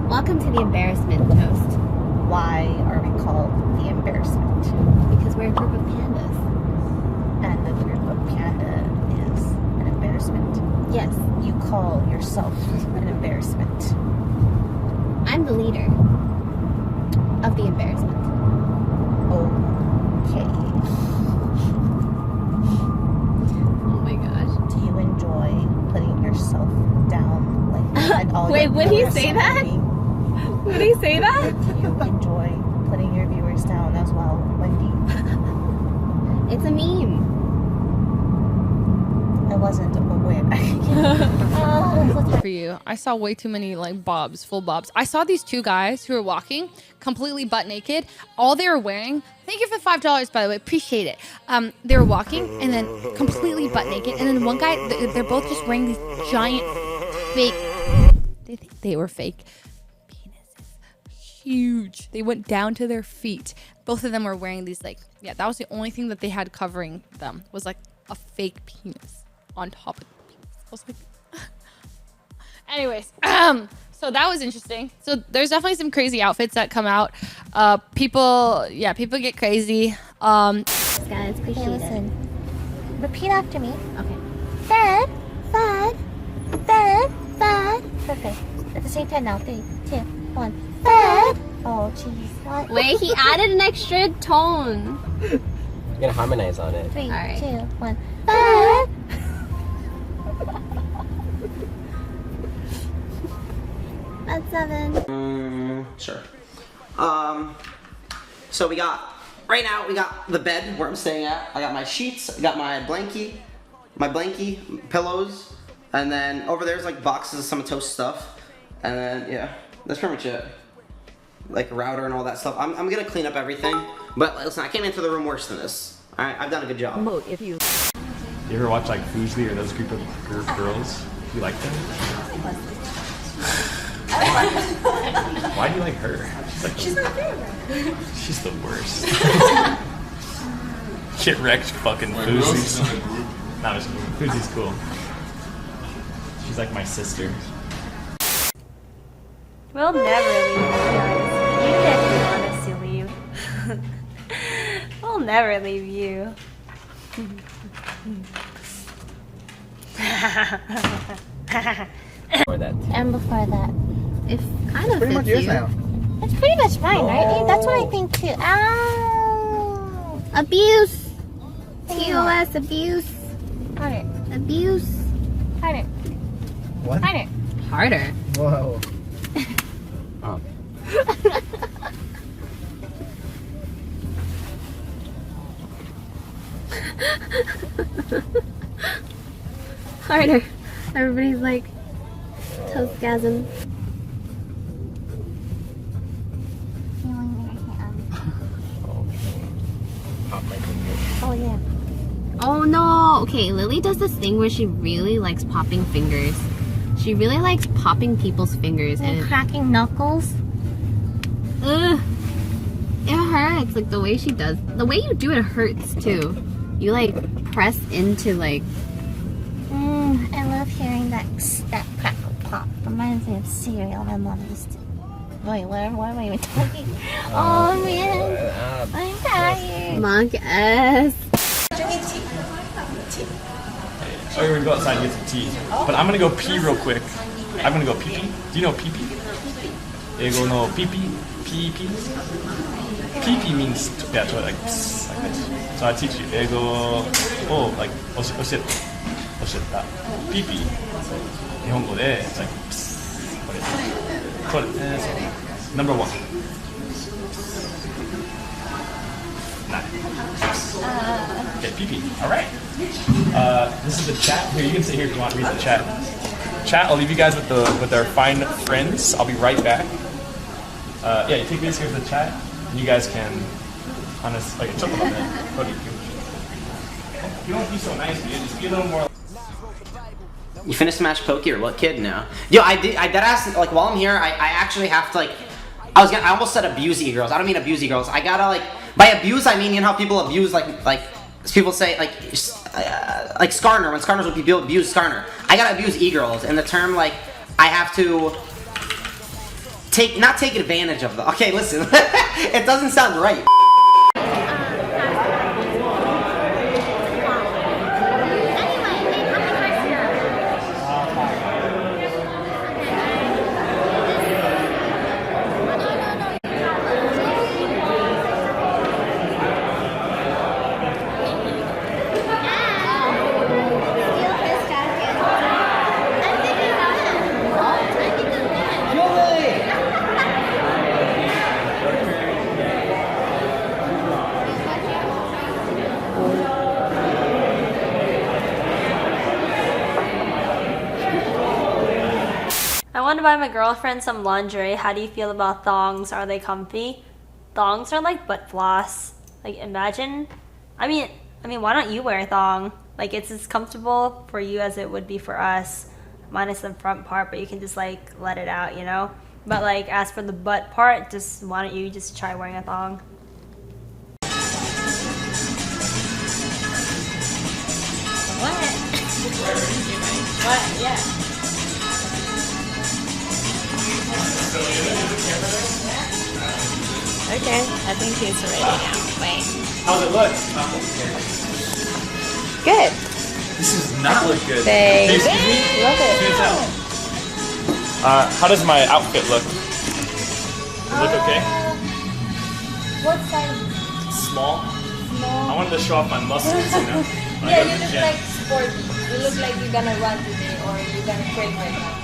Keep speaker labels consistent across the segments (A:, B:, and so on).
A: Welcome to the embarrassment toast.
B: Why are we called the embarrassment?
A: Because we're a group of pandas.
B: And the group of panda is an embarrassment.
A: Yes.
B: You call yourself an embarrassment.
A: I'm the leader of the embarrassment.
B: Okay.
A: Oh my gosh.
B: Do you enjoy putting yourself down like that? And all
A: Wait,
B: your
A: would he
B: viewers
A: say that?
B: surrounding?
A: Would he say that?
B: Do you enjoy putting your viewers down as well, Wendy?
A: It's a meme.
B: I wasn't aware.
C: For you, I saw way too many like bobs, full bobs. I saw these two guys who were walking completely butt naked. All they were wearing, thank you for the $5 by the way, appreciate it. They were walking and then completely butt naked, and then one guy, they're both just wearing these giant fake, they think they were fake penises, huge. They went down to their feet. Both of them were wearing these like, yeah, that was the only thing that they had covering them, was like a fake penis on top of the penis. I was like, anyways, so that was interesting. So there's definitely some crazy outfits that come out. People get crazy.
A: Guys, appreciate
B: Listen. Repeat after me.
A: Okay.
B: Fed, fed, fed, fed. Perfect. At the same time now. 3, 2, 1. Fed. Oh, jeez. What?
A: Wait, he added an extra tone.
D: You're gonna harmonize on it.
B: 3,
A: All right.
B: 2, 1. Fed.
A: That's 7.
E: Sure. So we got, right now we got the bed where I'm staying at. I got my sheets, I got my blankie, pillows, and then over there's like boxes of some toast stuff. And then, yeah, that's pretty much it. Like a router and all that stuff. I'm gonna clean up everything, but listen, I came into the room worse than this. All right, I've done a good job.
F: You ever watch like Fujli or those group of girls? You like them? Why do you like her? She's my favorite. She's the worst. Get wrecked, fucking Fujli's. Nah, just kidding. Fujli's cool. She's like my sister.
G: We'll never leave you guys. You didn't want us to leave. We'll never leave you.
D: Or that.
B: And before that.
A: It kind of
H: Pretty much
A: fits
H: is
A: you.
H: now.
B: It's pretty much mine, right? That's what I think too. Ow!
A: Abuse.
B: Thank you.
A: TOS abuse.
B: Harder.
A: Abuse.
B: Harder.
H: What?
B: Harder.
A: Harder.
H: Whoa.
D: Oh.
A: Harder. Everybody's like, toastgasm.
B: Feeling your hand. Oh yeah.
A: Oh no. Okay, Lily does this thing where she really likes popping fingers. She really likes popping people's fingers,
B: And
A: and
B: cracking knuckles.
A: ugh, it hurts. Like the way she does, the way you do it hurts too. You like press into like.
B: I love hearing that crackle pop. Reminds me of cereal my mom used to. Wait, what am I even talking? Oh man, I'm tired.
A: Monk S.
F: Oh, we're gonna go outside and get some tea. But I'm gonna go pee real quick. I'm gonna go pee pee. Do you know pee pee? Eigo no pee pee? Pee pee? Pee pee means, yeah, to like, psst, like this. So I teach you. Eigo, oh, like, oshita. Pee pee. 日本語で、it's like, これ。これ。Number 1. Okay, pee pee. All right. This is the chat. Here, you can sit here if you want to read the chat. Chat, I'll leave you guys with our fine friends. I'll be right back. Yeah, you take these here for the chat, and you guys can, honestly, like, talk about that. You don't be so nice, dude. Just be a little more.
E: You finished Smash Poki or what, kid? No. Yo, I dead ass, like, while I'm here, I actually have to, like, I almost said abuse e-girls. I don't mean abuse e-girls. I gotta, like, by abuse, I mean, you know how people abuse, like people say, like Skarner, when Skarner's with people abuse Skarner. I gotta abuse e-girls, and the term, like, I have to not take advantage of the. Okay, listen, it doesn't sound right.
G: I want to buy my girlfriend some lingerie. How do you feel about thongs? Are they comfy? Thongs are like butt floss. Like imagine, I mean, why don't you wear a thong? Like it's as comfortable for you as it would be for us, minus the front part, but you can just like let it out, you know? But like as for the butt part, just why don't you just try wearing a thong? What? Yeah.
B: Okay, I think he's ready now. Wait.
F: How's it look?
B: Good.
F: This does not look good.
B: Thanks.
F: Excuse me?
B: Love it.
F: Can you tell? How does my outfit look? Look okay?
B: What size?
F: Small? I wanted to show off my muscles, you know? When I
B: Yeah,
F: go to
B: you
F: the
B: look
F: gym.
B: like sporty. You look like you're gonna run today or you're gonna train right now.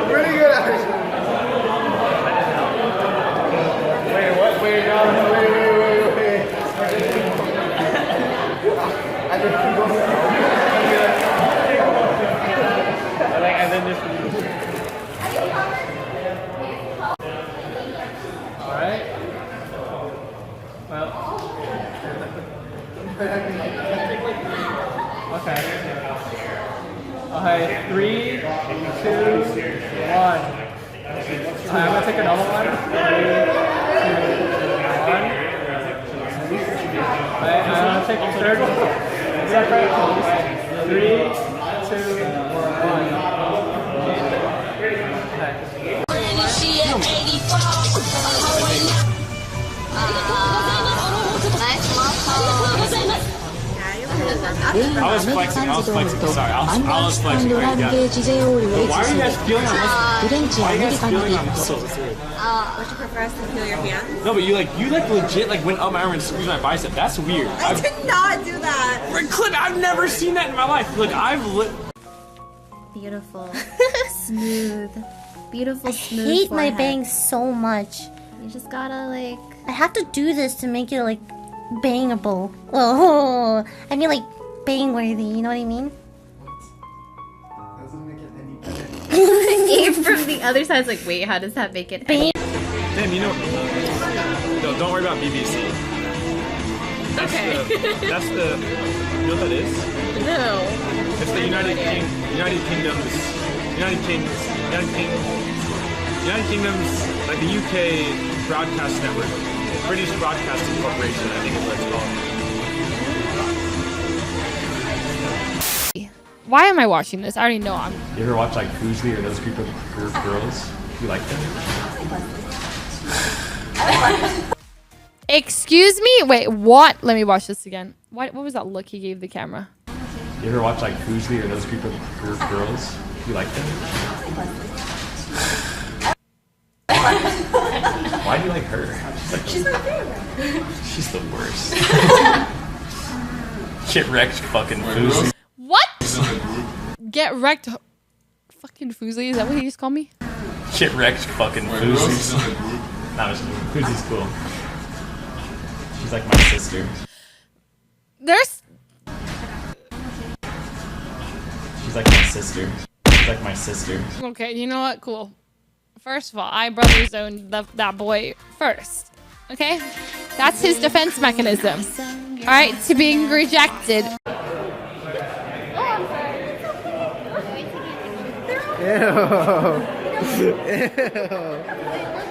H: Pretty good, actually. Wait, what? Wait, no, wait. I just keep going. And then just. Alright. Well. Okay. Okay, 3, 2, 1. I'm gonna take another one. 3, 2, 1. I'm gonna take the third one. Is that right? 3, 2, 1.
F: I was flexing. Sorry, I was flexing. Right, yeah. Why are you guys feeling on muscles? Why are you guys feeling on muscles?
B: Would you prefer us to feel your hand?
F: No, but you legit went up my arm and squeezed my bicep. That's weird.
B: I did not do that.
F: Clip, I've never seen that in my life. Look,
A: Beautiful. Smooth. Beautiful, smooth
B: I hate my
A: forehead.
B: bangs so much.
A: You just gotta, like...
B: I have to do this to make it like bangable. Oh, I mean like bang worthy, you know what I mean?
H: Doesn't make it any better.
A: Aim from the other side is like, wait, how does that make it?
B: Bang.
F: Damn, you know. No, don't worry about BBC.
A: Okay.
F: That's the. You know what that is?
A: No.
F: It's the United Kingdom's, like the UK broadcast network. British Broadcasting Corporation, I think is what it's called.
C: Why am I watching this? I already know I'm.
F: You ever watch like Foosley or those group of girls? You like them?
C: Excuse me? Wait, what? Let me watch this again. What was that look he gave the camera?
F: You ever watch like Foosley or those group of girls? You like them? Why do you like her? She's my favorite. She's the worst. Get wrecked, fucking Foosley.
C: What? Get wrecked. Fucking Foosley, is that what he just called me?
F: Get wrecked, fucking Foosley. Nah, Foosley's cool. like my sister.
C: There's
F: She's like my sister. She's like my sister.
C: okay. You know what? Cool. First of all, I brother zoned that boy first. Okay, that's his defense mechanism. All right, to being rejected.
H: Ew. Ew.